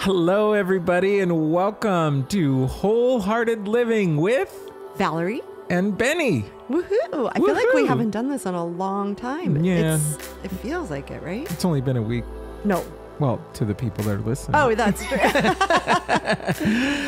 Hello, everybody, and welcome to Wholehearted Living with Valerie and Bennie. Woohoo! I feel like we haven't done this in a long time. Yeah. It feels like it, right? It's only been a week. No. Well, to the people that are listening. Oh, that's true.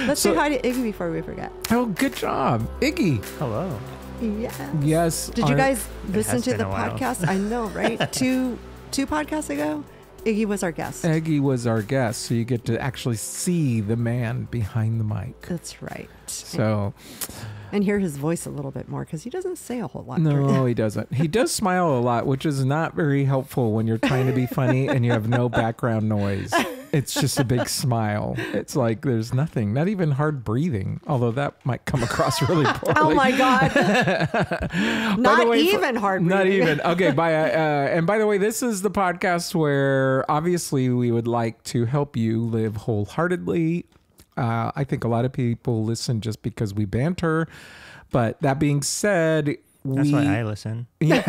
Let's say hi to Iggy before we forget. Oh, good job. Iggy. Hello. Yes. Yes. Did you guys listen to been the a while. podcast? I know, right? two podcasts ago, Iggy was our guest. Iggy was our guest, so you get to actually see the man behind the mic. That's right. So... And hear his voice a little bit more because he doesn't say a whole lot. No, he doesn't. He does smile a lot, which is not very helpful when you're trying to be funny and you have no background noise. It's just a big smile. It's like there's nothing, not even hard breathing, although that might come across really poorly. Oh my God. Not even hard breathing. Not even. Okay. And by the way, this is the podcast where obviously we would like to help you live wholeheartedly. I think a lot of people listen just because we banter. But that being said, That's why I listen. Yeah.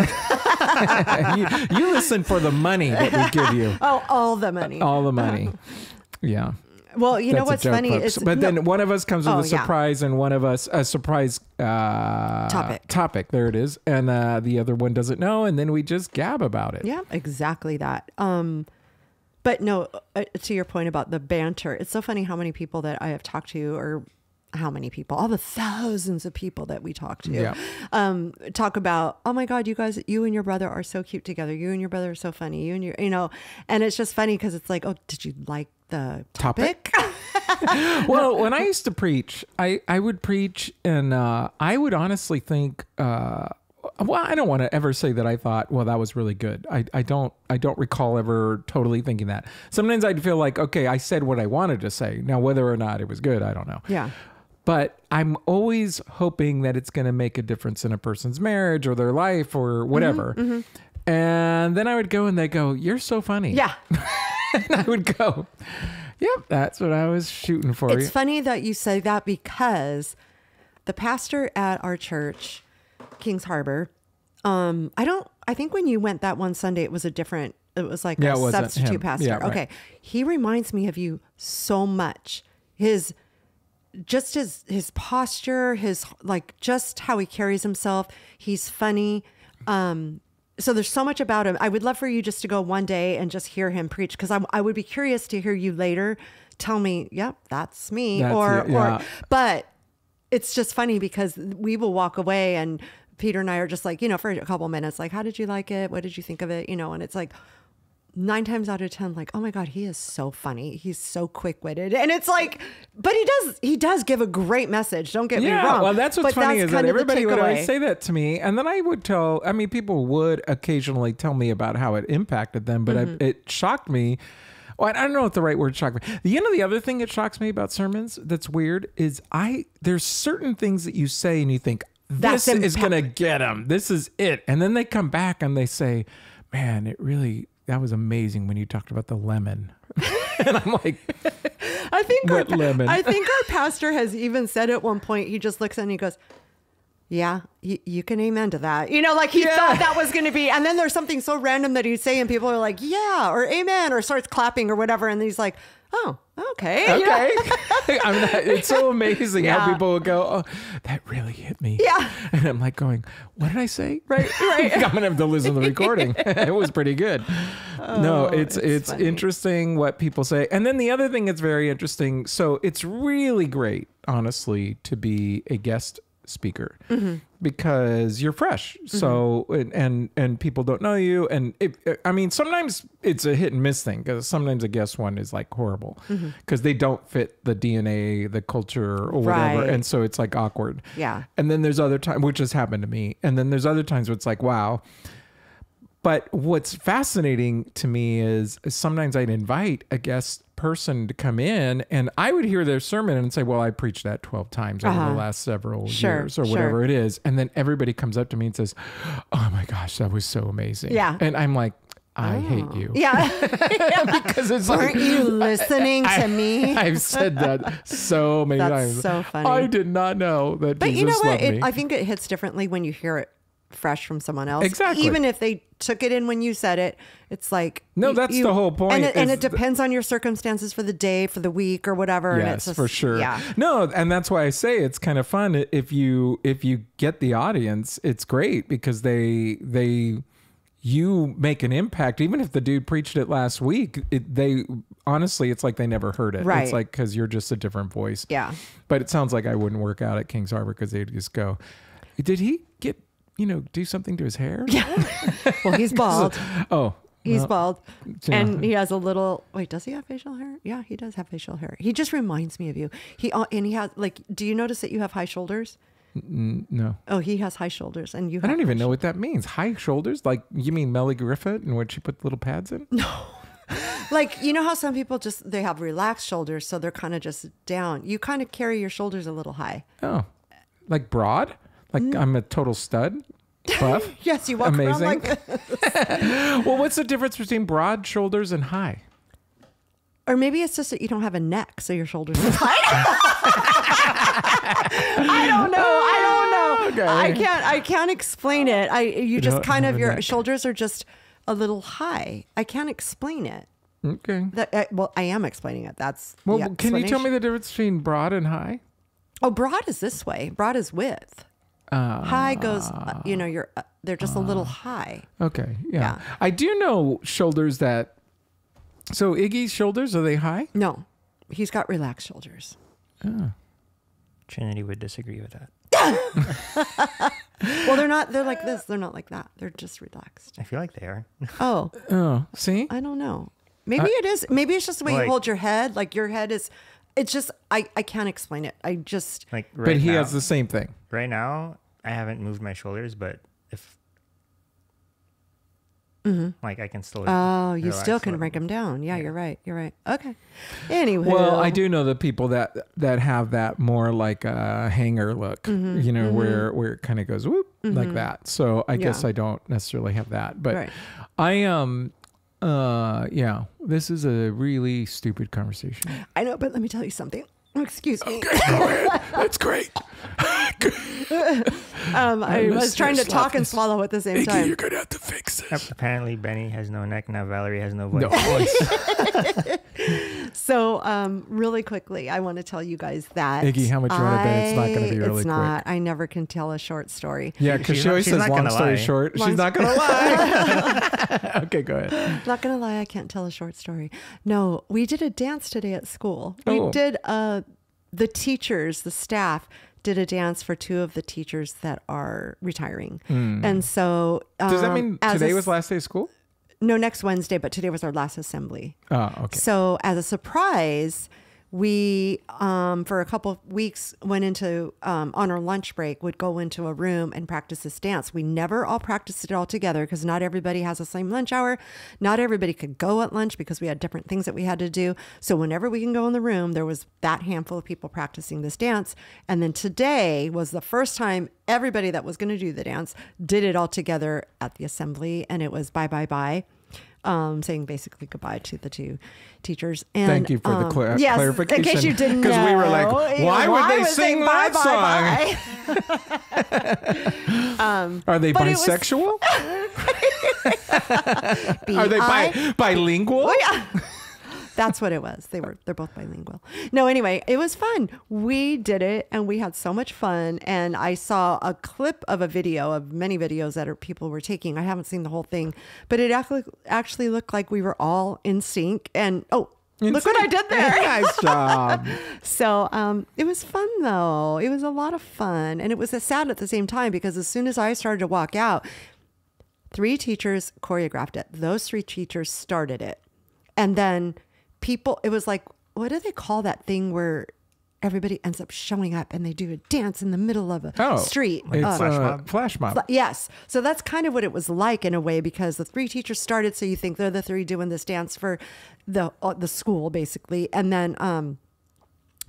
you listen for the money that we give you. Oh, all the money. All the money. Yeah. Well, you know That's a what's joke, funny folks. is, but then one of us comes with a surprise and one of us a surprise topic. There it is. And the other one doesn't know. And then we just gab about it. Yeah, exactly that. But no, to your point about the banter, it's so funny how many people that I have talked to, or how many people, all the thousands of people that we talk to, talk about, oh my God, you and your brother are so cute together. You and your brother are so funny. And it's just funny because it's like, oh, did you like the topic? Well, when I used to preach, I would preach and I would honestly think, well, I don't want to ever say that I thought, well, that was really good. I don't recall ever totally thinking that. Sometimes I'd feel like, okay, I said what I wanted to say. Now, whether or not it was good, I don't know. Yeah. But I'm always hoping that it's going to make a difference in a person's marriage or their life or whatever. Mm-hmm, mm-hmm. And then I would go and they go, you're so funny. Yeah. And I would go, yep, that's what I was shooting for. It's funny that you say that because the pastor at our church, Kings Harbor, I think when you went that one Sunday, it was like a substitute pastor. Yeah, right. Okay. He reminds me of you so much. His posture, just how he carries himself. He's funny. So there's so much about him. I would love for you just to go one day and just hear him preach. Cause I would be curious to hear you later tell me, yep, that's me. But it's just funny because we will walk away and Peter and I are just like, for a couple minutes, like, how did you like it? What did you think of it? And it's like 9 times out of 10, like, oh my God, he is so funny. He's so quick-witted. And it's like, but he does give a great message. Don't get me wrong. Well, that's what's funny is that everybody would always say that to me. And then I would people would occasionally tell me about how it impacted them, but it shocked me. Well, I don't know if the right word shocked me. The other thing that shocks me about sermons that's weird is there's certain things that you say and you think, this is going to get them. This is it. And then they come back and they say, man, that was amazing when you talked about the lemon. And I'm like, I think lemon? I think our pastor has even said at one point, he just looks and he goes, yeah, you can amen to that. Like he thought that was going to be, and then there's something so random that he'd say and people are like, yeah, or amen, or starts clapping or whatever. And he's like, oh, okay. Okay. It's so amazing how people will go, oh, that really hit me. Yeah. And I'm like going, what did I say? Right. I'm going to have to listen to the recording. It was pretty good. No, it's interesting what people say. And then the other thing that's very interesting. So it's really great, honestly, to be a guest speaker because you're fresh. So, and people don't know you. And sometimes it's a hit and miss thing because sometimes a guest one is like horrible because they don't fit the DNA, the culture or whatever. Right. And so it's like awkward. Yeah. And then there's other times, which has happened to me. And then there's other times where it's like, wow. But what's fascinating to me is sometimes I'd invite a guest person to come in and I would hear their sermon and say, well, I preached that 12 times over the last several years or whatever it is. And then everybody comes up to me and says, oh my gosh, that was so amazing. Yeah. And I'm like, I hate you. Yeah. Because it's Weren't you listening to me? I've said that so many times. That's so funny. I did not know that But Jesus you know what? loved me. I think it hits differently when you hear it fresh from someone else. Exactly. Even if they took it in when you said it, it's like no, that's the whole point. And it depends on your circumstances for the day, for the week, or whatever. Yes, and it's just, for sure. Yeah. No, and that's why I say it's kind of fun if you get the audience. It's great because you make an impact. Even if the dude preached it last week, honestly, it's like they never heard it. Right. It's like because you're just a different voice. Yeah. But it sounds like I wouldn't work out at Kings Harbor because they'd just go, did he get, do something to his hair? Yeah. Well, he's bald. Oh. He's bald. And he has a little, wait, does he have facial hair? Yeah, he does have facial hair. He just reminds me of you. He has, like, do you notice that you have high shoulders? No. Oh, he has high shoulders, and you. I don't even know what that means. High shoulders? Like you mean Melly Griffith, and when she put little pads in? No. Like, you know how some people they have relaxed shoulders, so they're kind of just down. You kind of carry your shoulders a little high. Oh, like broad? Like I'm a total stud? Buff? Yes, you walk around like this. Well, what's the difference between broad shoulders and high? Or maybe it's just that you don't have a neck, so your shoulders are high. I don't know. Okay. I can't explain it. You just kind of, your shoulders are just a little high. I can't explain it. Okay. Well, I am explaining it. That's can you tell me the difference between broad and high? Oh, broad is this way. Broad is width. High goes, they're just a little high. Okay. Yeah. I do know shoulders so Iggy's shoulders, are they high? No, he's got relaxed shoulders. Oh. Trinity would disagree with that. Well, they're not. They're like this. They're not like that. They're just relaxed. I feel like they are. Oh, see? I don't know. Maybe it is. Maybe it's just the way you hold your head. Like your head is. It's just. I can't explain it. I just. Like right but he now, has the same thing. Right now, I haven't moved my shoulders, but if. Like I can still. Oh, you still can break them down. Yeah, you're right. You're right. Okay. Anyway. Well, I do know the people that have that more like a hanger look, where it kind of goes whoop like that. So I guess I don't necessarily have that, but I am. This is a really stupid conversation. I know, but let me tell you something. Excuse me. Okay, go ahead. That's great. I was trying to talk and swallow at the same time. You're gonna have to fix this. Apparently, Benny has no neck. Now Valerie has no voice. No voice. So, really quickly, I want to tell you guys that Iggy, how much you want to bet it's not going to be really It's quick? not. I never can tell a short story. Yeah, because she always says long story short. She's not going to lie. Okay, go ahead. Not going to lie, I can't tell a short story. No, we did a dance today at school. We did the teachers, the staff, did a dance for two of the teachers that are retiring. And so... Does that mean today was last day of school? No, next Wednesday, but today was our last assembly. Oh, okay. So as a surprise, we, for a couple of weeks, went into, on our lunch break, would go into a room and practice this dance. We never all practiced it all together because not everybody has the same lunch hour. Not everybody could go at lunch because we had different things that we had to do. So whenever we can go in the room, there was that handful of people practicing this dance. And then today was the first time everybody that was going to do the dance did it all together at the assembly. And it was bye, bye, bye. Saying basically goodbye to the two teachers. And, thank you for the clarification. In case you didn't know. Because we were like, why would they sing that song? Are they bisexual? Are they bilingual? Oh, yeah. That's what it was. They're both bilingual. No, anyway, it was fun. We did it and we had so much fun. And I saw a clip of a video of many videos that people were taking. I haven't seen the whole thing, but it actually looked like we were all in sync. And look what I did there. Nice job. So it was fun though. It was a lot of fun. And it was sad at the same time because as soon as I started to walk out, 3 teachers choreographed it. Those 3 teachers started it. And then people, it was like, what do they call that thing where everybody ends up showing up and they do a dance in the middle of a street? It's flash mob. Yes. So that's kind of what it was like in a way because the 3 teachers started. So you think they're the 3 doing this dance for the school basically. And then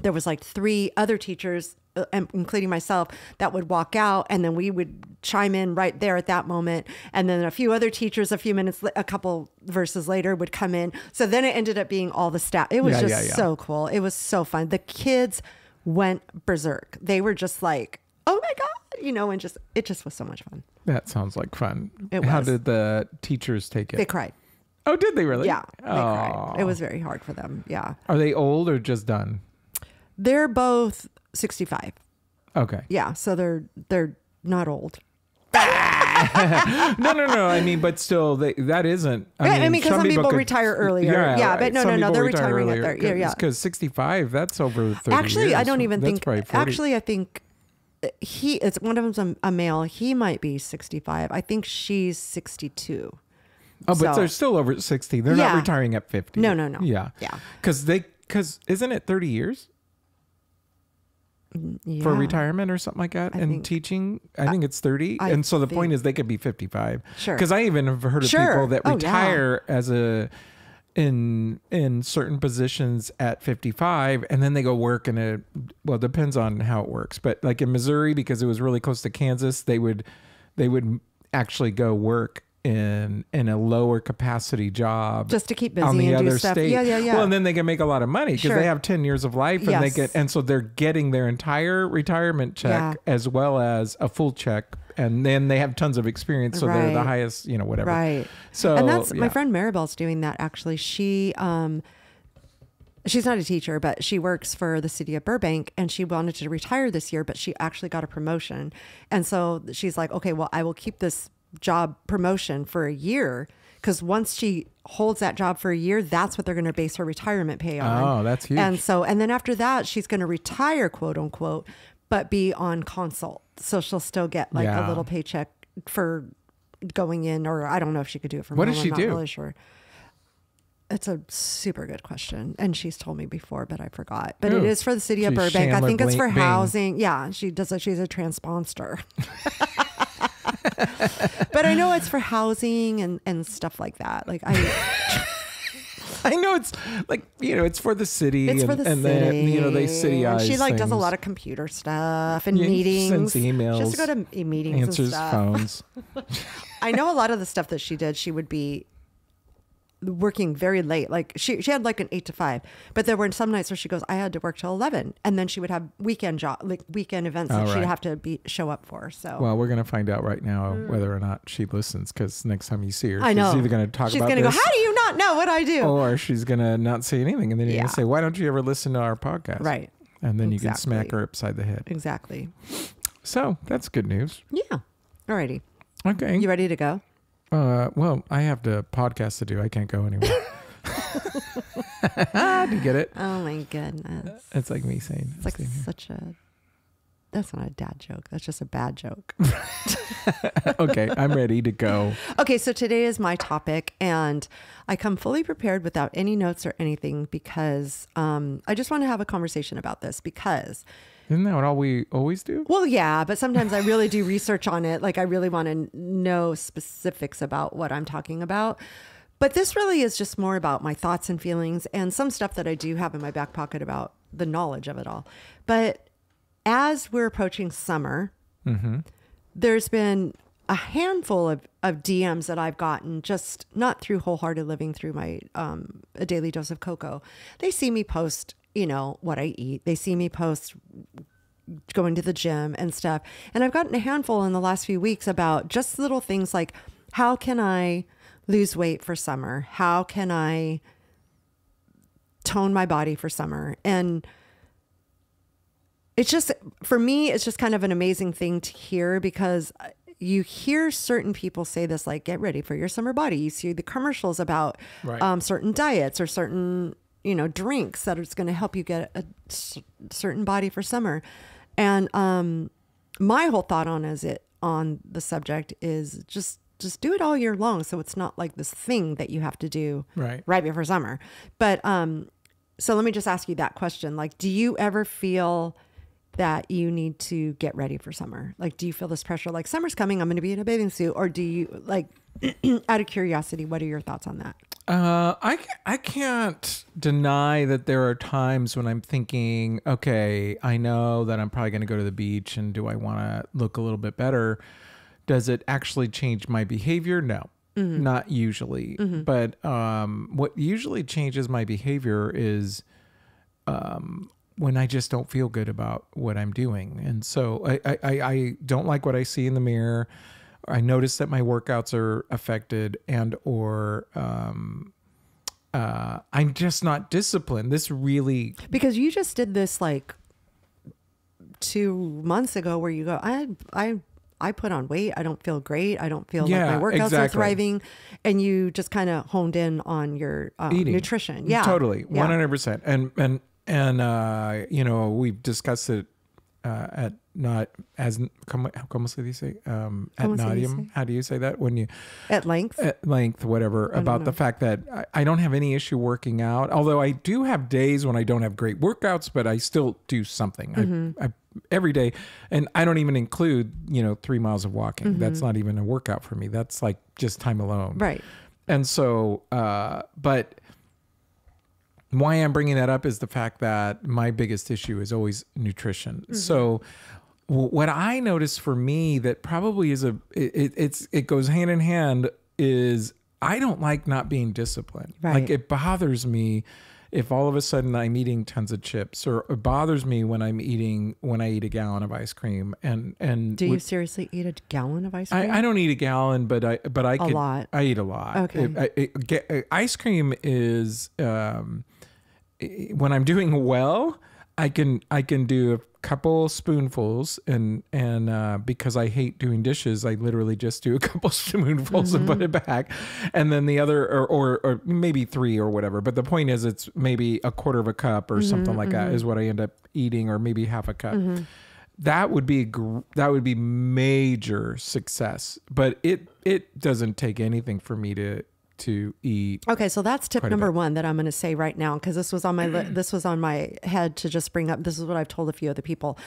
there was like 3 other teachers, including myself, that would walk out and then we would chime in right there at that moment. And then a few other teachers, a couple verses later would come in. So then it ended up being all the staff. It was so cool. It was so fun. The kids went berserk. They were just like, oh my God, and it just was so much fun. That sounds like fun. It How was. did the teachers take it? They cried. Oh, did they really? Yeah, they cried. Aw. It was very hard for them. Yeah. Are they old or just done? They're both 65. Okay. Yeah, so they're not old. No. I mean, but still, that isn't. I mean, because some people retire earlier. Yeah, but some no, people they're retire retiring earlier. at their Because 65, that's over 30 Actually, years. I don't even That's think. probably 40. Actually, I think it's one of them's a male. He might be 65. I think she's 62. Oh, but So- they're still over 60. They're Yeah. not retiring at 50. No. Yeah. Yeah. Because isn't it 30 years Yeah. for retirement or something like that? And think- teaching, I think it's 30. I And so the point think- is they could be 55. Sure. Because I even have heard of Sure. people that Oh, yeah. retire as in certain positions at 55, and then they go work in it depends on how it works, but like in Missouri, because it was really close to Kansas, they would actually go work in a lower capacity job Just to keep busy on the and do other stuff. state. Yeah. Well, and then they can make a lot of money because Sure. they have 10 years of life, and Yes. and so they're getting their entire retirement check Yeah. as well as a full check, and then they have tons of experience, so they're the Right. highest, whatever. Right. So And that's my yeah. friend Maribel's doing that actually. She's not a teacher, but she works for the city of Burbank, and she wanted to retire this year, but she actually got a promotion. And so she's like, okay, well, I will keep this job promotion for a year, because once she holds that job for a year, that's what they're going to base her retirement pay on. Oh, that's huge. And then after that, she's going to retire, quote unquote, but be on consult. So she'll still get like Yeah. a little paycheck for going in, or I don't know if she could do it from What home. does she I'm do? not really sure. It's a super good question. And she's told me before, but I forgot. But it Ooh. is for the city of She's Burbank. I Chandler think it's for Bing. housing. Yeah, she's a transponster. But I know it's for housing and stuff like that. Like I know it's like, it's for the city. it's for the and city. then, they And cityize she does a things. lot of computer stuff and Yeah, meetings. sends emails, She has to go to meetings answers and stuff. phones. I know a lot of the stuff that she did, she would be working very late. Like she had like an 8 to 5, but there were some nights where she goes, I had to work till 11, and then she would have weekend events that she'd right. have to show up for. So Well, we're going to find out right now whether or not she listens, because next time you see her, I know she's either going to talk she's about gonna go, this, how do you not know what I do? or she's going to not say anything. And then you're Yeah. going to say, why don't you ever listen to our podcast? Right. And then you can Exactly. smack her upside the head. Exactly. So that's good news. Yeah. Alrighty. Okay. You ready to go? Well, I have the podcast to do. I can't go anywhere. Do you get it? Oh my goodness. It's like me saying. It's like same here. that's not a dad joke. That's just a bad joke. Okay, I'm ready to go. Okay, so today is my topic, and I come fully prepared without any notes or anything because I just want to have a conversation about this because, Isn't that what all we always do? well, yeah, but sometimes I really do research on it. Like I really want to know specifics about what I'm talking about. But this really is just more about my thoughts and feelings and some stuff that I do have in my back pocket about the knowledge of it all. But as we're approaching summer, there's been a handful of DMs that I've gotten, just not through Wholehearted Living, through my A Daily Dose of Cocoa. They see me post, what I eat. They see me post going to the gym and stuff. And I've gotten a handful in the last few weeks about just little things like, how can I lose weight for summer? How can I tone my body for summer? And it's just, for me, it's just kind of an amazing thing to hear because you hear certain people say this, like, get ready for your summer body. You see the commercials about Right. certain diets or certain, drinks that is going to help you get a certain body for summer. And my whole thought on the subject is just do it all year long. So it's not like this thing that you have to do Right. before summer. But so let me just ask you that question. Like, do you ever feel that you need to get ready for summer? Like, do you feel this pressure? Like, summer's coming, I'm going to be in a bathing suit. Or do you, like, out of curiosity, what are your thoughts on that? I can't deny that there are times when I'm thinking, okay, I know that I'm probably going to go to the beach, and do I want to look a little bit better? Does it actually change my behavior? No, not usually. But what usually changes my behavior is when I just don't feel good about what I'm doing. And so I don't like what I see in the mirror, I notice that my workouts are affected, and or I'm just not disciplined. This really, because you just did this like 2 months ago where you go, I put on weight. I don't feel great. I don't feel like my workouts are thriving. And you just kind of honed in on your nutrition. Yeah, totally. 100%. And you know, we've discussed it at not as como se dice ad nauseam. How do you say that when you at length whatever about the fact that I don't have any issue working out, although I do have days when I don't have great workouts, but I still do something. I every day, and I don't even include 3 miles of walking. That's not even a workout for me. That's like just time alone, right? And so but why I'm bringing that up is the fact that my biggest issue is always nutrition. So what I notice for me that probably is it goes hand in hand is I don't like not being disciplined. Right. Like it bothers me if all of a sudden I'm eating tons of chips, or it bothers me when I eat a gallon of ice cream. And do you seriously eat a gallon of ice cream? I don't eat a gallon, but I eat a lot. Okay. Ice cream is when I'm doing well, I can do a couple spoonfuls, and because I hate doing dishes, I literally just do a couple spoonfuls and put it back, and then the other or maybe 3 or whatever. But the point is, it's maybe a quarter of a cup or something like that is what I end up eating, or maybe half a cup. That would be major success, but it doesn't take anything for me to eat. Okay, so that's tip number 1 that I'm going to say right now, because this was on my this was on my head to just bring up. This is what I've told a few other people.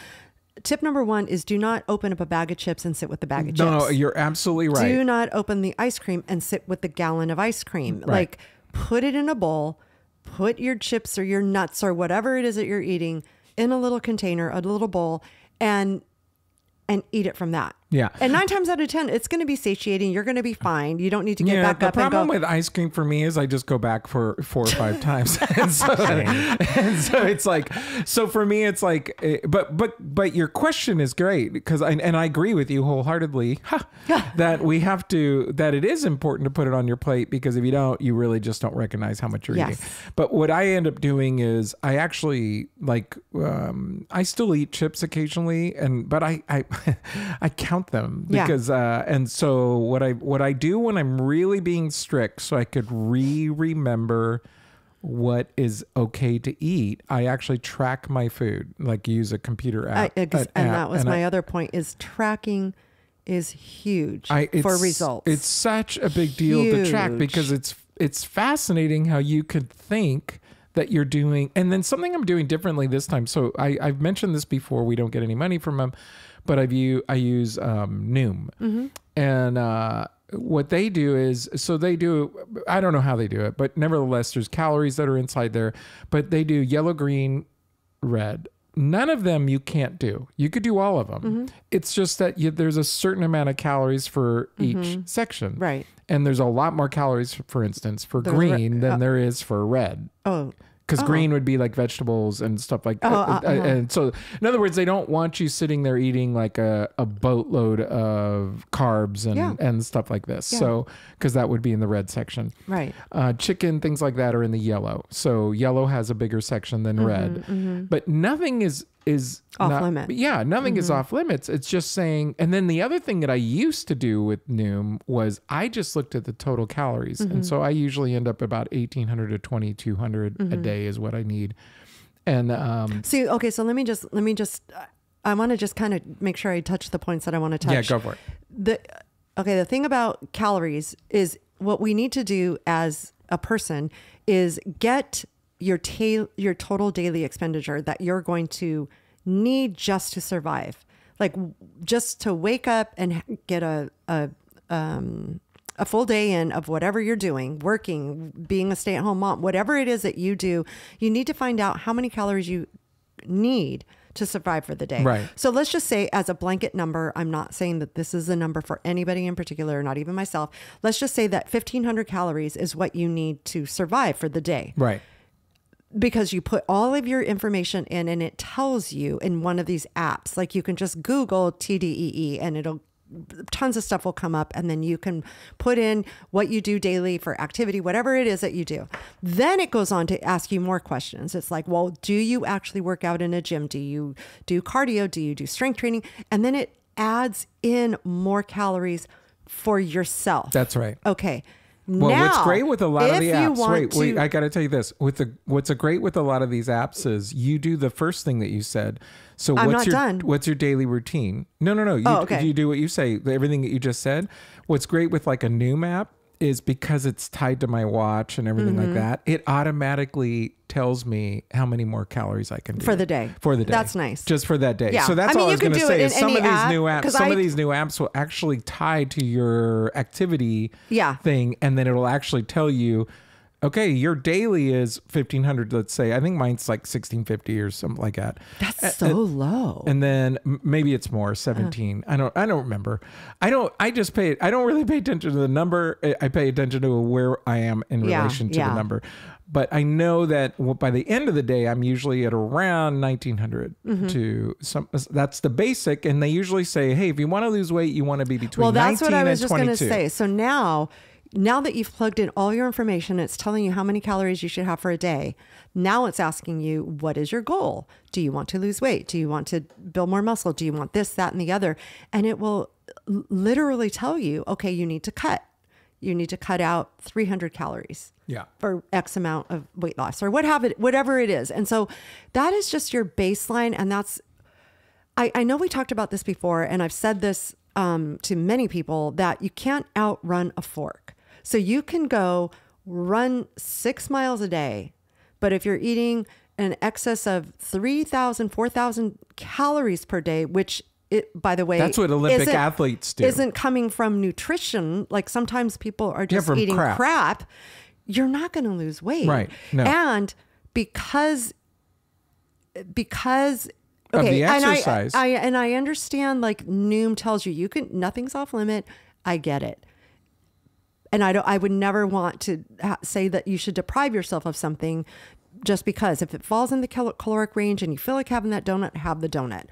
Tip number 1 is do not open up a bag of chips and sit with the bag of chips. No, you're absolutely right. Do not open the ice cream and sit with the gallon of ice cream. Right. Like, put it in a bowl, put your chips or your nuts or whatever it is that you're eating in a little container, a little bowl, and eat it from that. Yeah. And 9 times out of 10, it's going to be satiating. You're going to be fine. You don't need to get back up and go. The problem with ice cream for me is I just go back for 4 or 5 times. and so it's like, so for me, it's like, but your question is great, because I agree with you wholeheartedly that it is important to put it on your plate, because if you don't, you really just don't recognize how much you're eating. But what I end up doing is I actually I still eat chips occasionally, but I count them, because and so what I do when I'm really being strict, so I could remember what is okay to eat, I actually track my food, like use a computer app. That was my other point, is tracking is huge for results. It's such a big deal to track, because it's fascinating how you could think that you're doing, and then something I'm doing differently this time. So I've mentioned this before. We don't get any money from them, but I use Noom, and what they do is, I don't know how they do it, but nevertheless, there's calories that are inside there, but they do yellow, green, red. None of them you can't do. You could do all of them. It's just that there's a certain amount of calories for each section. Right. And there's a lot more calories, for instance, for green than there is for red. Oh. Because green would be like vegetables and stuff like that. And so, in other words, they don't want you sitting there eating like a boatload of carbs and stuff like this. Yeah. So, because that would be in the red section. Right. Chicken, things like that are in the yellow. So yellow has a bigger section than red. But nothing is off limits. Yeah, nothing is off limits. It's just saying. And then the other thing that I used to do with Noom was I just looked at the total calories, and so I usually end up about 1,800 to 2,200 a day is what I need. And see, okay, so let me just. I want to just kind of make sure I touch the points that I want to touch. Yeah, go for it. The thing about calories is what we need to do as a person is get your total daily expenditure that you're going to need just to survive, like just to wake up and get a full day in of whatever you're doing, working, being a stay-at-home mom, whatever it is that you do. You need to find out how many calories you need to survive for the day. Right. So let's just say, as a blanket number, I'm not saying that this is a number for anybody in particular, not even myself. Let's just say that 1,500 calories is what you need to survive for the day. Right. Because you put all of your information in, and it tells you in one of these apps, like you can just Google TDEE and it'll tons of stuff will come up, and then you can put in what you do daily for activity, whatever it is that you do. Then it goes on to ask you more questions. It's like, well, do you actually work out in a gym? Do you do cardio? Do you do strength training? And then it adds in more calories for yourself. That's right. Okay. Well, now, what's great with a lot of the apps, wait, to, I got to tell you this. What's great with a lot of these apps is you do the first thing that you said. So I'm not done. What's your daily routine? No. You do what you say, everything that you just said. What's great with like a Noom app is because it's tied to my watch and everything like that, it automatically tells me how many more calories I can do for the day. That's nice. Just for that day. Yeah. So that's all I was going to say is some of these new apps will actually tie to your activity thing, and then it'll actually tell you, okay, your daily is 1,500, let's say. I think mine's like 1,650 or something like that. That's so low. And then maybe it's more, 17. I don't remember. I don't really pay attention to the number. I pay attention to where I am in relation to the number. But I know that by the end of the day, I'm usually at around 1,900 to some. That's the basic. And they usually say, hey, if you want to lose weight, you want to be between 19 and 22. Well, that's what I was just going to say. So now that you've plugged in all your information, it's telling you how many calories you should have for a day. Now it's asking you, what is your goal? Do you want to lose weight? Do you want to build more muscle? Do you want this, that, and the other? And it will literally tell you, okay, you need to cut. You need to cut out 300 calories for X amount of weight loss or whatever it is. And so that is just your baseline. And that's, I know we talked about this before, and I've said this to many people, that you can't outrun a fork. So you can go run 6 miles a day, but if you're eating an excess of 3,000, 4,000 calories per day, which by the way, that's what Olympic athletes do, isn't coming from nutrition. Like sometimes people are just eating crap. You're not going to lose weight. Right. No. And because of the exercise. And I understand, like Noom tells you nothing's off limit. I get it. And I would never want to say that you should deprive yourself of something just because. If it falls in the caloric range and you feel like having that donut, have the donut.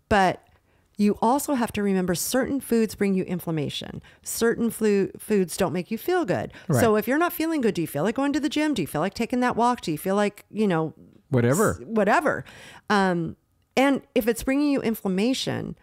But you also have to remember certain foods bring you inflammation. Certain foods don't make you feel good. Right. So if you're not feeling good, do you feel like going to the gym? Do you feel like taking that walk? Do you feel like, whatever. And if it's bringing you inflammation,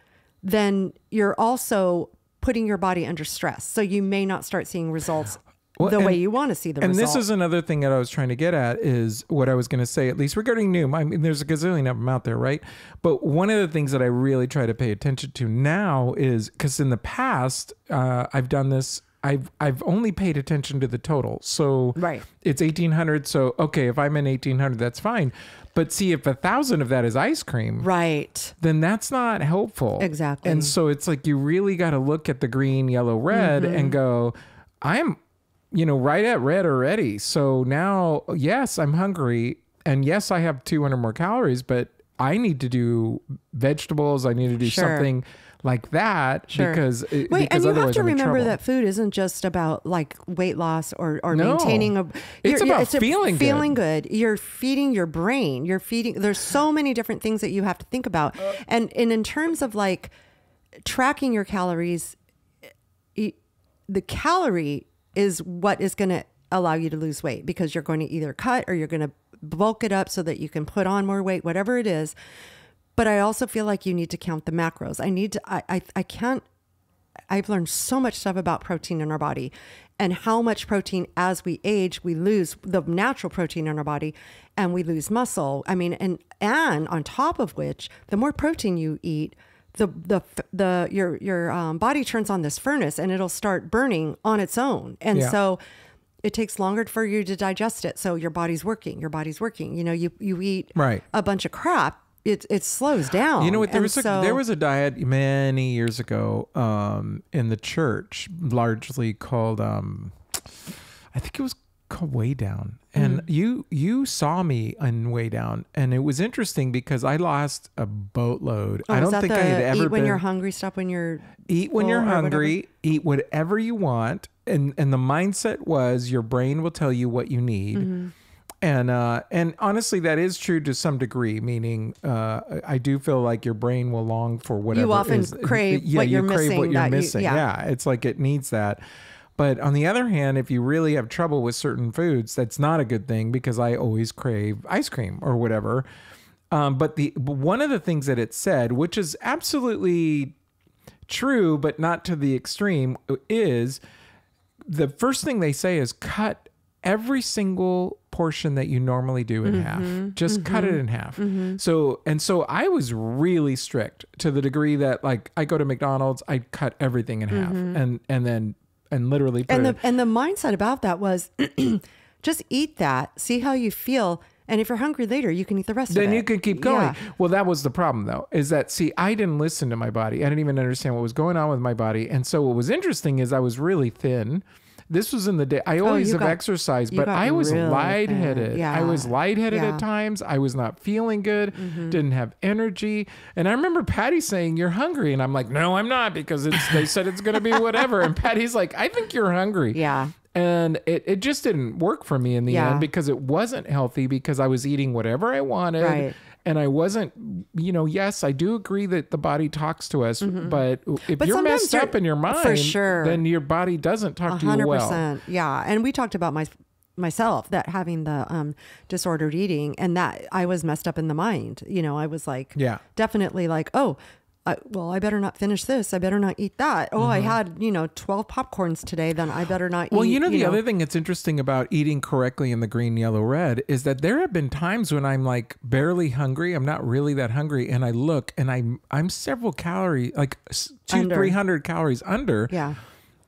then you're also putting your body under stress. So you may not start seeing results way you want to see the results. And this is another thing that I was trying to get at, is what I was going to say, at least regarding Noom. I mean, there's a gazillion of them out there, right? But one of the things that I really try to pay attention to now is, because in the past, I've done this, I've only paid attention to the total. So it's 1,800. So, okay, if I'm in 1,800, that's fine. But see, if 1,000 of that is ice cream, then that's not helpful. Exactly. And so it's like, you really got to look at the green, yellow, red and go, I'm, right at red already. So now, yes, I'm hungry. And yes, I have 200 more calories, but I need to do vegetables. I need to do something like that because and you have to remember that food isn't just about like weight loss or maintaining it's about feeling good. You're feeding your brain. There's so many different things that you have to think about. And in terms of like tracking your calories, the calorie is what is going to allow you to lose weight, because you're going to either cut or you're going to bulk it up so that you can put on more weight, whatever it is. But I also feel like you need to count the macros. I've learned so much stuff about protein in our body and how much protein as we age, we lose the natural protein in our body and we lose muscle. I mean, and on top of which, the more protein you eat, your body turns on this furnace and it'll start burning on its own. And so it takes longer for you to digest it. So your body's working. You eat a bunch of crap. It slows down. You know what? There was a diet many years ago in the church, largely called I think it was called Way Down. And you saw me on Way Down, and it was interesting because I lost a boatload. I don't think I had ever eat when you're hungry, stop when you're eat when you're hungry, eat whatever you want, and the mindset was your brain will tell you what you need. And honestly, that is true to some degree, meaning I do feel like your brain will long for whatever You often is, crave what you you're crave missing. what you're missing. Yeah. It's like it needs that. But on the other hand, if you really have trouble with certain foods, that's not a good thing, because I always crave ice cream or whatever. But one of the things that it said, which is absolutely true, but not to the extreme, is the first thing they say is cut every single portion that you normally do in half. Just cut it in half. So I was really strict to the degree that, like, I go to McDonald's, I cut everything in half and literally put it. And the mindset about that was just eat that, see how you feel. And if you're hungry later, you can eat the rest of it. Then you can keep going. Yeah. Well, that was the problem, though, is that, see, I didn't listen to my body. I didn't even understand what was going on with my body. And so what was interesting is I was really thin. This was in the day. I always have exercised, but I was really lightheaded. yeah. I was lightheaded Yeah. at times. I was not feeling good, didn't have energy. And I remember Patty saying, "You're hungry." And I'm like, "No, I'm not, because they said it's going to be whatever." And Patty's like, "I think you're hungry." Yeah. And it just didn't work for me in the end, because it wasn't healthy, because I was eating whatever I wanted. Right. And I wasn't, yes, I do agree that the body talks to us, but if you're messed up in your mind, for sure, then your body doesn't talk to you well. 100%. Yeah. And we talked about myself, that having the disordered eating, and that I was messed up in the mind. I was like, definitely like, oh, I better not finish this. I better not eat that. Oh, I had, 12 popcorns today. Then I better not eat. Well, the other thing that's interesting about eating correctly in the green, yellow, red is that there have been times when I'm like barely hungry. I'm not really that hungry. And I look and I'm several calories, like 300 calories under. Yeah.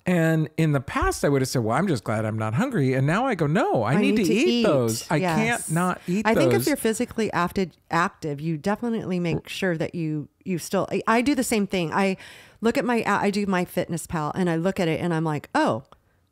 And in the past, I would have said, well, I'm just glad I'm not hungry. And now I go, no, I need to eat those. I can't not eat those. I think if you're physically active, you definitely make sure that you still, I do the same thing. I look at I do my Fitness Pal, and I look at it and I'm like, oh,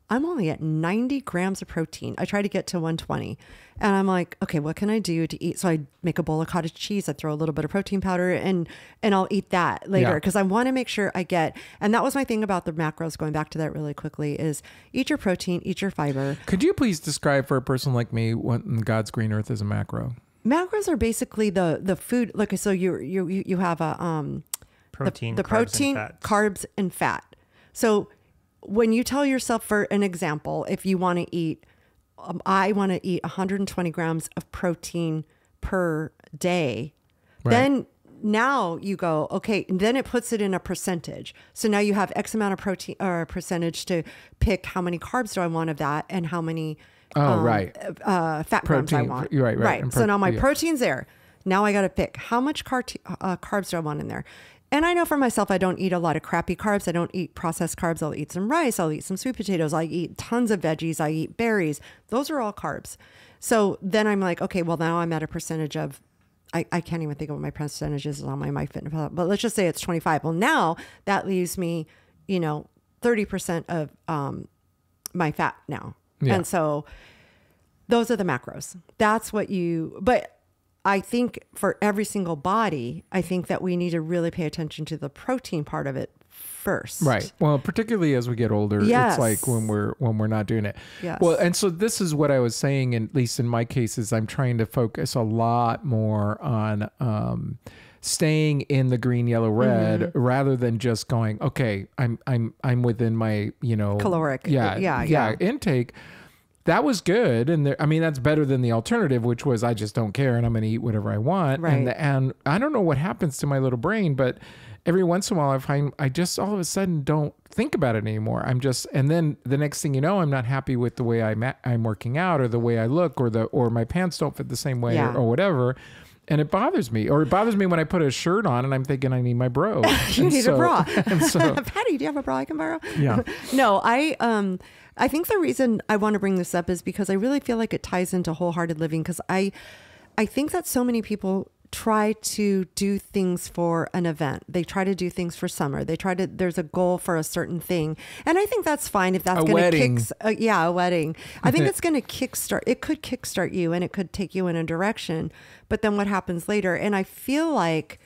I'm only at 90 grams of protein. I try to get to 120. And I'm like, okay, what can I do to eat? So I make a bowl of cottage cheese. I throw a little bit of protein powder and I'll eat that later, because I want to make sure I get, and that was my thing about the macros, going back to that really quickly, is eat your protein, eat your fiber. Could you please describe for a person like me what in God's green earth is a macro? Macros are basically the food. Like, so you have a, protein, the protein, carbs and fat. So when you tell yourself, for an example, if you want to eat, I want to eat 120 grams of protein per day, then now you go, okay, and then it puts it in a percentage. So now you have X amount of protein or percentage to pick how many carbs do I want of that and how many fat grams I want. Right. So now my protein's there. Now I got to pick how much carbs do I want in there. And I know for myself, I don't eat a lot of crappy carbs. I don't eat processed carbs. I'll eat some rice. I'll eat some sweet potatoes. I eat tons of veggies. I eat berries. Those are all carbs. So then I'm like, okay, well, now I'm at a percentage of, I can't even think of what my percentage is on my MyFitnessPal, but let's just say it's 25. Well, now that leaves me, 30% of my fat now. Yeah. And so those are the macros. That's what but I think for every single body, I think that we need to really pay attention to the protein part of it first. Right. Well, particularly as we get older, it's like when we're not doing it. Yes. Well, and so this is what I was saying, at least in my cases, I'm trying to focus a lot more on staying in the green, yellow, red, rather than just going, okay, I'm within my, caloric intake. That was good. And that's better than the alternative, which was I just don't care and I'm going to eat whatever I want. Right. And I don't know what happens to my little brain, but every once in a while I just all of a sudden don't think about it anymore. And then the next thing you know, I'm not happy with the way I'm working out, or the way I look, or my pants don't fit the same way, or whatever. And it bothers me. Or it bothers me when I put a shirt on and I'm thinking I need my bro. You need a bra. And so, Patty, do you have a bra I can borrow? Yeah. No, I think the reason I want to bring this up is because I really feel like it ties into wholehearted living, because I think that so many people try to do things for an event. They try to do things for summer. There's a goal for a certain thing. And I think that's fine if that's going to a wedding. I think it's going to kickstart you, and it could take you in a direction, but then what happens later? And I feel like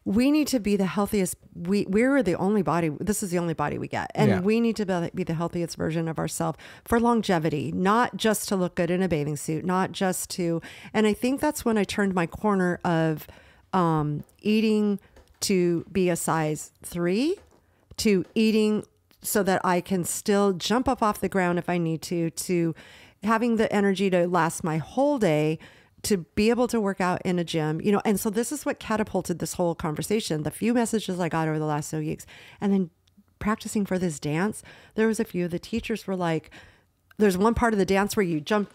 we need to be the healthiest. We're the only body. This is the only body we get. And we need to be the healthiest version of ourselves for longevity, not just to look good in a bathing suit, not just to, and I think that's when I turned my corner of eating to be a size 3 to eating so that I can still jump up off the ground if I need to having the energy to last my whole day, to be able to work out in a gym, you know. And so this is what catapulted this whole conversation. The few messages I got over the last 2 weeks, and then practicing for this dance, there was a few of the teachers were like, there's one part of the dance where you jump,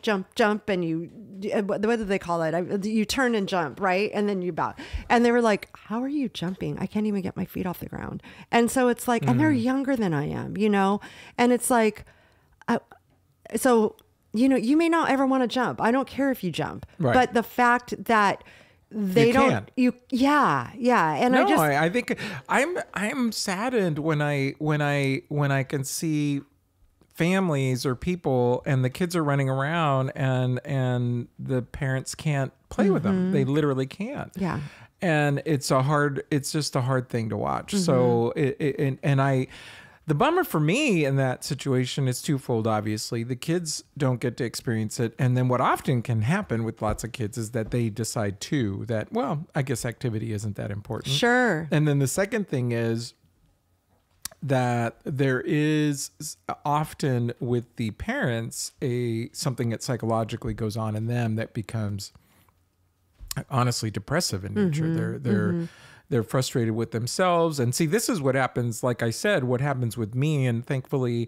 and you, what do they call it? You turn and jump, right? And then you bow. And they were like, how are you jumping? I can't even get my feet off the ground. And so it's like, and they're younger than I am, you know? And it's like, so, you know, you may not ever want to jump. I don't care if you jump, but the fact that they don't, And no, I think I'm saddened when I can see families or people and the kids are running around and the parents can't play with them. They literally can't. Yeah. And it's just a hard thing to watch. So the bummer for me in that situation is twofold. Obviously, the kids don't get to experience it. And then what often can happen with lots of kids is that they decide too that, well, I guess activity isn't that important. Sure. And then the second thing is that there is often with the parents something that psychologically goes on in them that becomes honestly depressive in nature. They're frustrated with themselves. And see, this is what happens, like I said, what happens with me. And thankfully,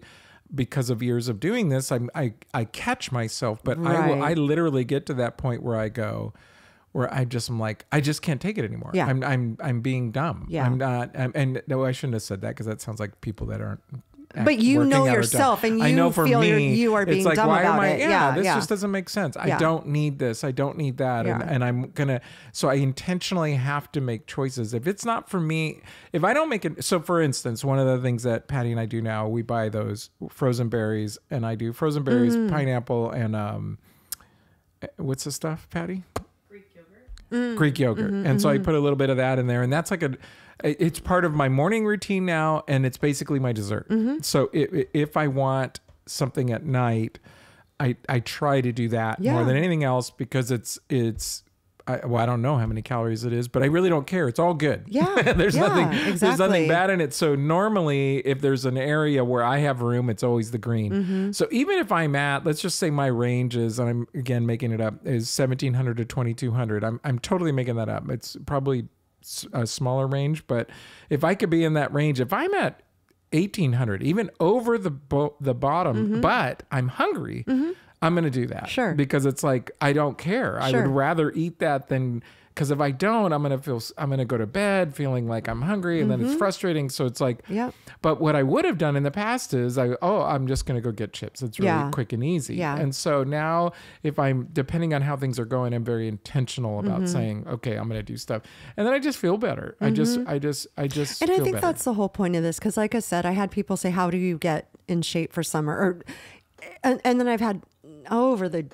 because of years of doing this, I catch myself, but I literally get to that point where I'm like, I just can't take it anymore. Yeah. I'm being dumb. Yeah. I'm not, and no, I shouldn't have said that because that sounds like people that aren't. But you know yourself, and I know you for feel me, you are being it's like, dumb why about am I, it. this just doesn't make sense. I don't need this. I don't need that. And I'm gonna, so I intentionally have to make choices. If it's not for me, if I don't make it, so for instance, one of the things that Patty and I do now, we buy those frozen berries, and I do frozen berries, pineapple, and what's the stuff, Patty? Greek yogurt. And so I put a little bit of that in there, and that's like it's part of my morning routine now, and it's basically my dessert. So if I want something at night, I try to do that more than anything else, because I don't know how many calories it is, but I really don't care. It's all good. Yeah. There's nothing bad in it. So normally if there's an area where I have room, it's always the green. So even if I'm let's just say my range is, and I'm again making it up, is 1,700 to 2,200. I'm totally making that up. It's probably a smaller range, but if I could be in that range, if I'm at 1,800, even over the bottom, but I'm hungry, I'm going to do that. Sure. Because it's like, I don't care. I would rather eat that than, because if I don't, I'm going to go to bed feeling like I'm hungry, and then it's frustrating. So it's like, but what I would have done in the past is I'm just going to go get chips. It's really quick and easy. Yeah. And so now if depending on how things are going, I'm very intentional about saying, okay, I'm going to do stuff. And then I just feel better. I just and I feel think better. that's the whole point of this. Cause like I said, I had people say, how do you get in shape for summer? And then I've had, over the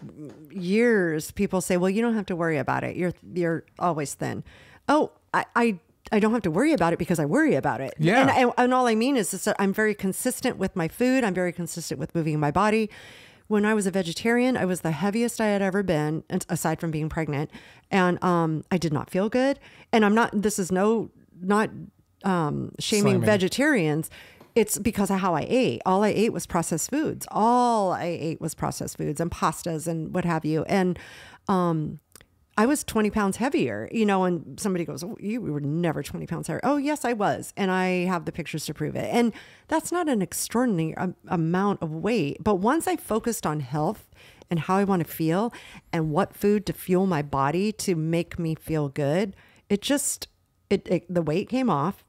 years, people say, well, you don't have to worry about it. You're always thin. Oh, I don't have to worry about it because I worry about it. Yeah. And all I mean is that I'm very consistent with my food. I'm very consistent with moving my body. When I was a vegetarian, I was the heaviest I had ever been, aside from being pregnant. And I did not feel good. And this is not shaming Slamming. vegetarians. It's because of how I ate. All I ate was processed foods. All I ate was processed foods and pastas and what have you. And I was 20 pounds heavier, and somebody goes, oh, you were never 20 pounds heavier. Oh, yes, I was. And I have the pictures to prove it. And that's not an extraordinary amount of weight. But once I focused on health and how I want to feel and what food to fuel my body to make me feel good, the weight came off.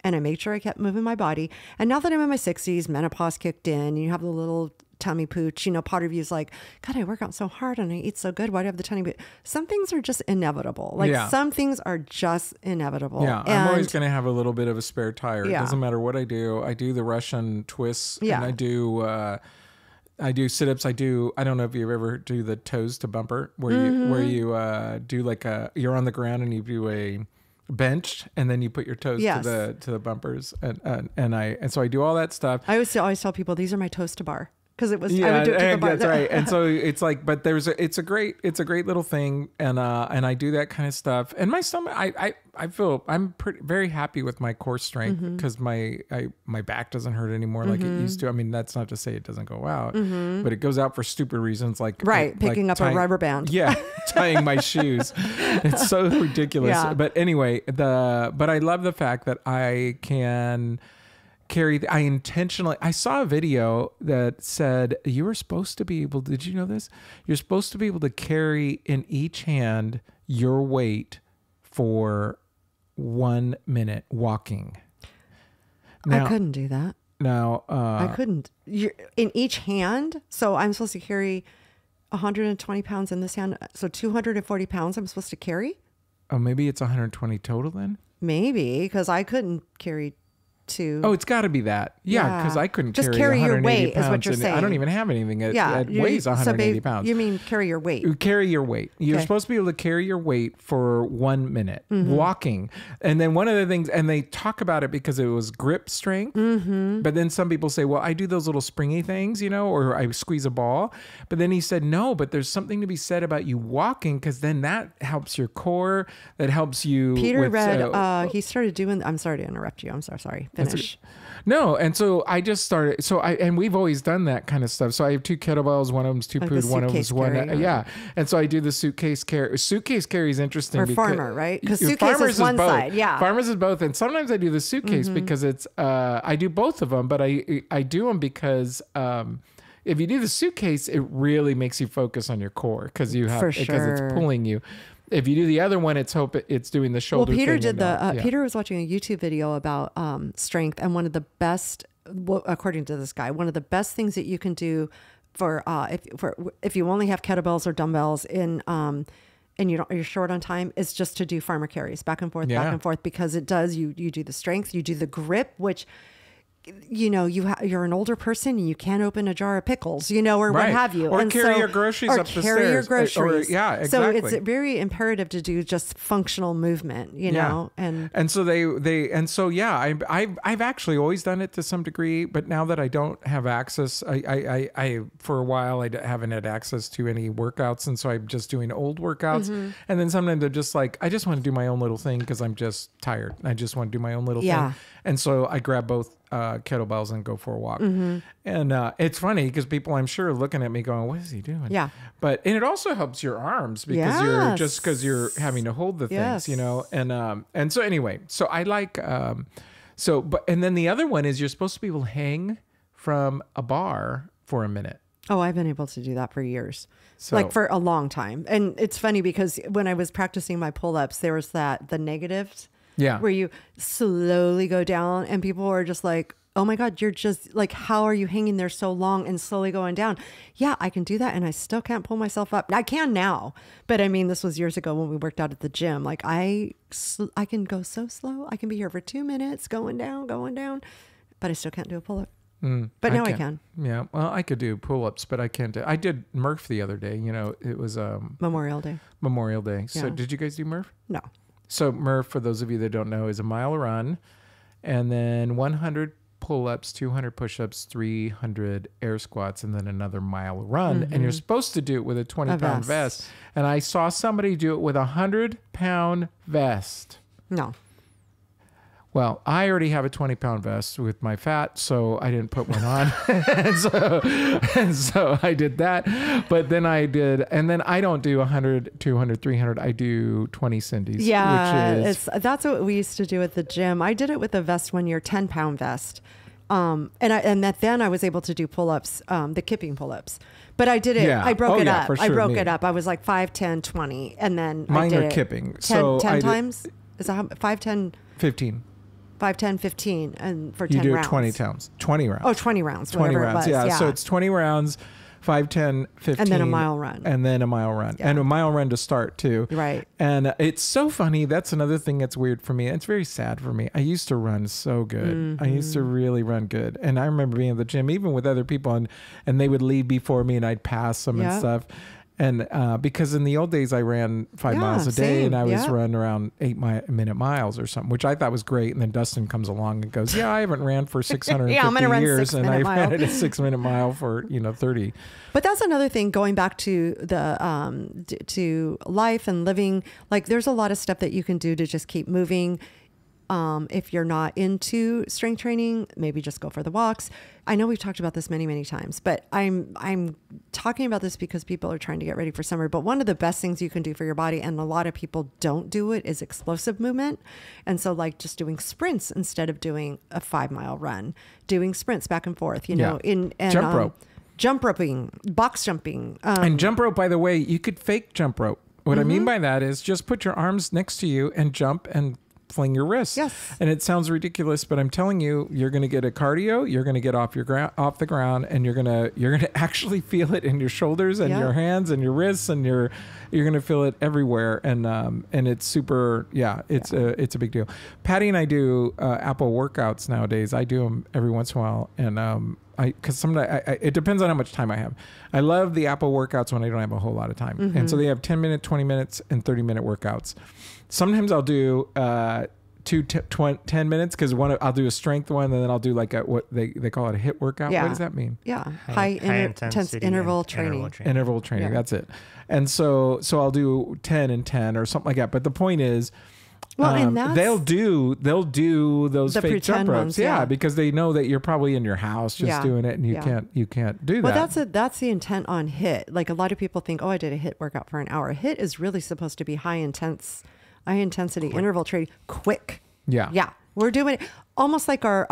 And I made sure I kept moving my body. And now that I'm in my 60s, menopause kicked in, you have the little tummy pooch, part of you is like, God, I work out so hard and I eat so good. Why do I have the tummy pooch? Some things are just inevitable. Some things are just inevitable. Yeah, I'm always going to have a little bit of a spare tire. Yeah. It doesn't matter what I do. I do the Russian twists, Yeah. and I do sit-ups. I don't know if you ever do the toes to bumper, where you do you're on the ground and you do bench, and then you put your toes Yes. to the bumpers, and so I do all that stuff. I always tell people these are my toes to bar because I would do it to the bar. That's right. And so it's like, but it's a great little thing, and I do that kind of stuff. And my stomach, I feel I'm very happy with my core strength because my back doesn't hurt anymore like it used to. I mean, that's not to say it doesn't go out, but it goes out for stupid reasons like picking up a rubber band. Yeah, tying my shoes. It's so ridiculous. Yeah. But anyway, but I love the fact that I can carry. I saw a video that said you were supposed to be able. Did you know this? You're supposed to be able to carry in each hand your weight for 1 minute walking. Now, I couldn't do that. Now, I couldn't. In each hand. So I'm supposed to carry 120 pounds in this hand. So 240 pounds I'm supposed to carry. Oh, maybe it's 120 total then. Maybe because I couldn't carry two. Oh, it's got to be that. Yeah, because I couldn't just carry your 180 weight pounds is what you're saying. I don't even have anything that weighs 180 pounds. You mean carry your weight? You carry your weight. You're supposed to be able to carry your weight for 1 minute walking. And then one of the things, and they talk about it because it was grip strength. But then some people say, well, I do those little springy things, or I squeeze a ball. But then he said, no, but there's something to be said about you walking because then that helps your core. That helps you. Peter he started doing, I'm sorry to interrupt you. I'm sorry. Finish. No, and so I just started. And we've always done that kind of stuff. So I have 2 kettlebells. One of them's 2 pood. One of them's one. Yeah, and so I do the suitcase carry. Suitcase carry is interesting. Or farmer, right? Because suitcase is one side. Yeah, farmers is both. And sometimes I do the suitcase because it's. I do both of them, but I do them because. If you do the suitcase, it really makes you focus on your core because it's pulling you. If you do the other one, it's doing the shoulder. Well, Peter thing did Peter was watching a YouTube video about strength, and one of the best, according to this guy, one of the best things that you can do for if you only have kettlebells or dumbbells and you're short on time is just to do farmer carries back and forth because it does you do the strength, you do the grip, which. You're an older person and you can't open a jar of pickles, or what have you. Or carry your groceries up the stairs. Your groceries. Yeah, exactly. So it's very imperative to do just functional movement, know. And so I've actually always done it to some degree, but now that I don't have access, I for a while I haven't had access to any workouts, and so I'm just doing old workouts. And then sometimes I'm just like, I just want to do my own little thing because I'm just tired. I just want to do my own little thing. And so I grab both kettlebells and go for a walk. And it's funny because people, I'm sure, are looking at me going, what is he doing? Yeah. And it also helps your arms because you're having to hold the things, and so anyway, so I like, and then the other one is you're supposed to be able to hang from a bar for a minute. Oh, I've been able to do that for years. Like for a long time. And it's funny because when I was practicing my pull-ups, there was the negatives. Yeah. Where you slowly go down and people are just like, oh my God, you're just like, how are you hanging there so long and slowly going down? Yeah, I can do that. And I still can't pull myself up. I can now. But I mean, this was years ago when we worked out at the gym. Like I can go so slow. I can be here for 2 minutes going down, but I still can't do a pull-up. But now I can. Yeah. Well, I could do pull-ups, but I can't I did Murph the other day. It was Memorial Day. So did you guys do Murph? No. So Murph, for those of you that don't know, is a mile run and then 100 pull-ups, 200 push-ups, 300 air squats, and then another mile run. And you're supposed to do it with a 20-pound vest. And I saw somebody do it with a 100-pound vest. No. Well, I already have a 20-pound vest with my fat, so I didn't put one on. and so I did that. But then I don't do 100, 200, 300. I do 20 Cindy's. Yeah, that's what we used to do at the gym. I did it with a vest 1 year, 10-pound vest. Then I was able to do pull-ups, the kipping pull-ups. But I did it. Yeah. I broke it up. I broke it up. I was like 5, 10, 20. And then mine I did are kipping. 10 times? Is that 5, 10? 15. 5, 10, 15, and for 10 rounds. You do 20 rounds. 20 rounds. Oh, 20 rounds. 20 rounds. Yeah. So it's 20 rounds, 5, 10, 15. And then a mile run. Yeah. And a mile run to start too. Right. And it's so funny. That's another thing that's weird for me. It's very sad for me. I used to run so good. I used to really run good. And I remember being at the gym, even with other people, and they would leave before me and I'd pass them and stuff. And because in the old days I ran 5 miles a day, same. and I was Yeah. running around 8-minute miles or something, which I thought was great. And then Dustin comes along and goes, "Yeah, I haven't ran for 650 Yeah, I'm gonna run years, and I 6-minute mile." ran a 6-minute mile for 30." But that's another thing, going back to the to life and living. Like, there's a lot of stuff that you can do to just keep moving. If you're not into strength training, maybe just go for the walks. I know we've talked about this many, many times, but I'm talking about this because people are trying to get ready for summer. But one of the best things you can do for your body, and a lot of people don't do it, is explosive movement. And so, like, just doing sprints instead of doing a 5-mile run, doing sprints back and forth, and Jump rope. Jump roping, box jumping. And jump rope, by the way, you could fake jump rope. What I mean by that is just put your arms next to you and jump and fling your wrists. Yes. And it sounds ridiculous, but I'm telling you, you're going to get a cardio. You're going to get off the ground, and you're going to actually feel it in your shoulders and your hands and your wrists, and you're going to feel it everywhere. And it's super. Yeah, it's a big deal. Patty and I do Apple workouts nowadays. I do them every once in a while, and because sometimes it depends on how much time I have. I love the Apple workouts when I don't have a whole lot of time. And so they have 10 minute, 20 minutes, and 30-minute workouts. Sometimes I'll do 10 minutes, because I'll do a strength one, and then I'll do like what they call it a HIIT workout. Yeah. What does that mean? Yeah. High Intense intensity interval and training. Interval training. Yeah. That's it. And so I'll do 10 and 10 or something like that. But the point is, Well, and that's they'll do those the fake jump pretend ropes, ones, yeah. because they know that you're probably in your house just doing it, and you can't do that. Well, that's the intent on HIIT. Like, a lot of people think, oh, I did a HIIT workout for an hour. HIIT is really supposed to be high intensity interval training, quick. Yeah. We're doing it almost like our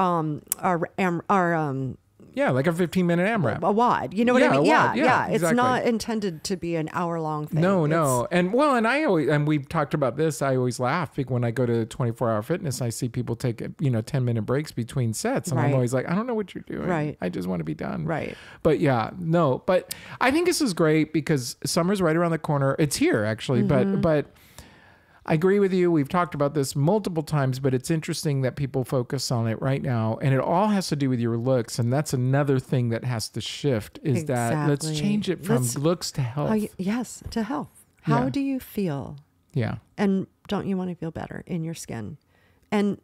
like a 15-minute AMRAP. a WOD. You know what I mean? a WOD. Yeah, It's exactly. not intended to be an hour-long thing. No. And I always, and we've talked about this, I always laugh when I go to 24-hour fitness, I see people take 10-minute breaks between sets, and I'm Right. always like, I don't know what you're doing. Right. I just want to be done. Right. But but I think this is great because summer's right around the corner. It's here actually, but I agree with you. We've talked about this multiple times, but it's interesting that people focus on it right now. And it all has to do with your looks. And that's another thing that has to shift is that let's Exactly. change it from looks to health. Yes, to health. How Yeah. do you feel? Yeah. And don't you want to feel better in your skin? And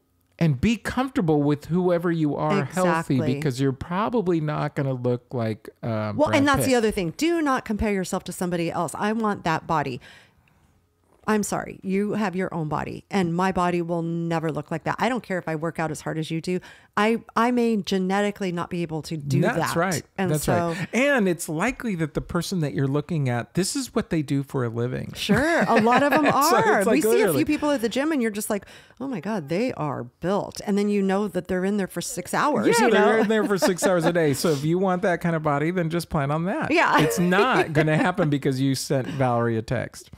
be comfortable with whoever you are healthy, Exactly. because you're probably not going to look like well, Brad and that's Pitt. the other thing. Do not compare yourself to somebody else. I want that body. I'm sorry, you have your own body, and my body will never look like that. I don't care if I work out as hard as you do. I may genetically not be able to do that. That's right. And That's so, right. And it's likely that the person that you're looking at, this is what they do for a living. sure, a lot of them So are. it's like We see a literally- few people at the gym, and you're just like, oh my God, they are built. And then you know that they're in there for 6 hours. Yeah, you they're know? in there for 6 hours a day. So if you want that kind of body, then just plan on that. Yeah. It's not going to happen because you sent Valerie a text.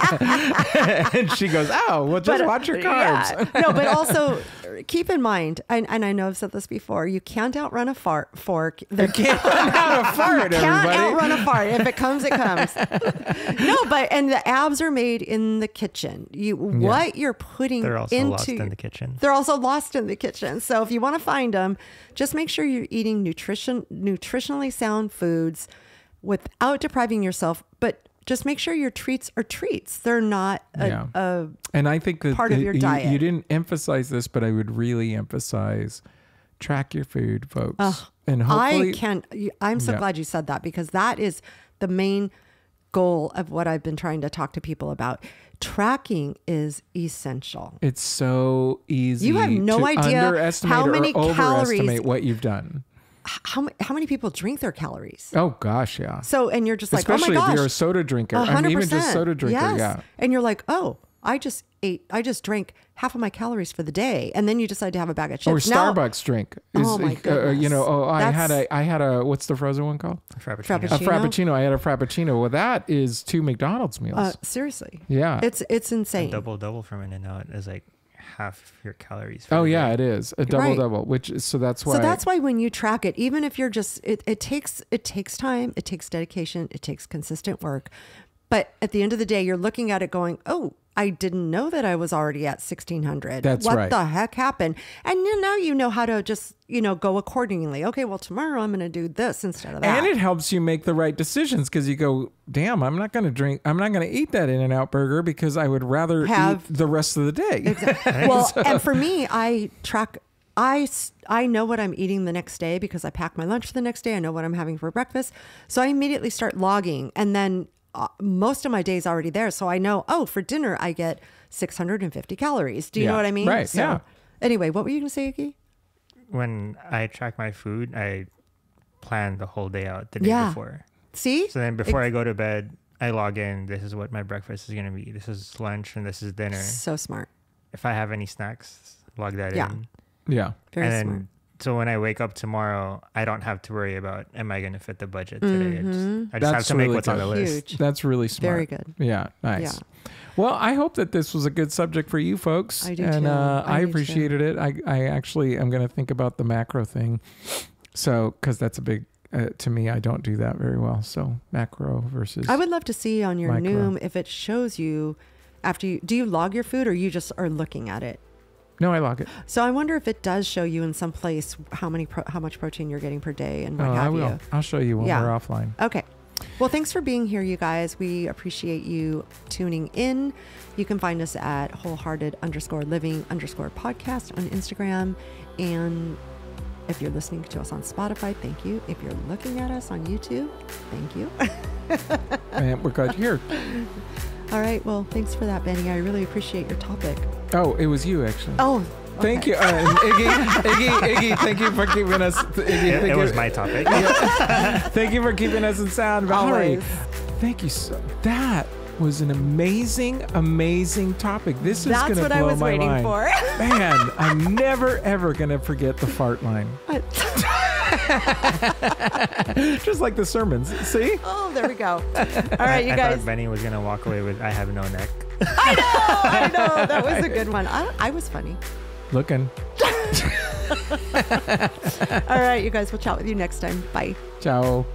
And she goes, oh, well, just watch your carbs. Yeah. No, but also keep in mind, and I know I've said this before, you can't outrun a fork. You can't out a fart, Can't everybody. outrun a fart. If it comes, it comes. No, and the abs are made in the kitchen. What you're putting They're also into lost in the kitchen. They're also lost in the kitchen. So if you want to find them, just make sure you're eating nutritionally sound foods without depriving yourself. But just make sure your treats are treats. They're not a And I think that part of your diet. You didn't emphasize this, but I would really emphasize track your food, folks. And hopefully, I'm so Yeah. glad you said that, because that is the main goal of what I've been trying to talk to people about. Tracking is essential. it's so easy. You have no to idea underestimate how many or overestimate calories- what you've done. How many people drink their calories? Oh gosh, yeah. So, and you're just like, Especially oh my gosh, if you're a soda drinker. 100%. I mean, even just soda drinker, yes. yeah. And you're like, oh, I just drank half of my calories for the day, and then you decide to have a bag of chips. Or Now- Starbucks drink. Oh, my goodness. I had a what's the frozen one called? Frappuccino. A frappuccino. I had a frappuccino. Well, that is 2 McDonald's meals. seriously, Yeah. it's insane. Double from In-N-Out is like half your calories. Oh the yeah, day. it is a double, so that's why. So that's why when you track it, even if you're just, it takes time, it takes dedication, it takes consistent work. But at the end of the day, you're looking at it going, oh, I didn't know that I was already at 1600. That's what right. the heck happened? And now you know how to just, go accordingly. Okay, well, tomorrow I'm going to do this instead of that. And it helps you make the right decisions because you go, damn, I'm not going to eat that In-N-Out burger because I would rather eat the rest of the day. Exactly. Well, and for me, I know what I'm eating the next day because I pack my lunch for the next day. I know what I'm having for breakfast. So I immediately start logging, and then most of my day's already there. So I know, for dinner, I get 650 calories. Do you know what I mean? Right. So, yeah. Anyway, what were you going to say, Iggy? When I track my food, I plan the whole day out the day before. See? So then before I go to bed, I log in. This is what my breakfast is going to be. This is lunch and this is dinner. So smart. If I have any snacks, log that in. Yeah. Very and then, smart. so when I wake up tomorrow, I don't have to worry about, am I going to fit the budget today? I just have That's to make really what's on the good. list. Huge. That's really smart. Very good. Yeah. Nice. Yeah. Well, I hope that this was a good subject for you folks. I do and too. I do appreciated it. I actually am going to think about the macro thing. So, because that's a big, to me, I don't do that very well. So macro versus. I would love to see on your micro. Noom if it shows you do you log your food or you just are looking at it? No, I log it. So I wonder if it does show you in some place how much protein you're getting per day and what have I will. you. I'll show you when we're offline. Okay. Well, thanks for being here, you guys. We appreciate you tuning in. You can find us at wholehearted_living_podcast on Instagram. And if you're listening to us on Spotify, thank you. If you're looking at us on YouTube, thank you. And we're glad you're here. All right. Well, thanks for that, Benny. I really appreciate your topic. Oh, it was you actually. Oh, Thank you, Iggy. Thank you for keeping us. Iggy, It was my topic. Thank you for keeping us in sound, Valerie. Always. Thank you so. That was an amazing topic. This is going to blow That's what I was my waiting mind. for. Man, I'm never ever going to forget the fart line. Just like the sermons. See? Oh, there we go. All right, you I guys. thought Benny was going to walk away with, I have no neck. I know. That was a good one. I was funny. Looking. All right, you guys. We'll chat with you next time. Bye. Ciao.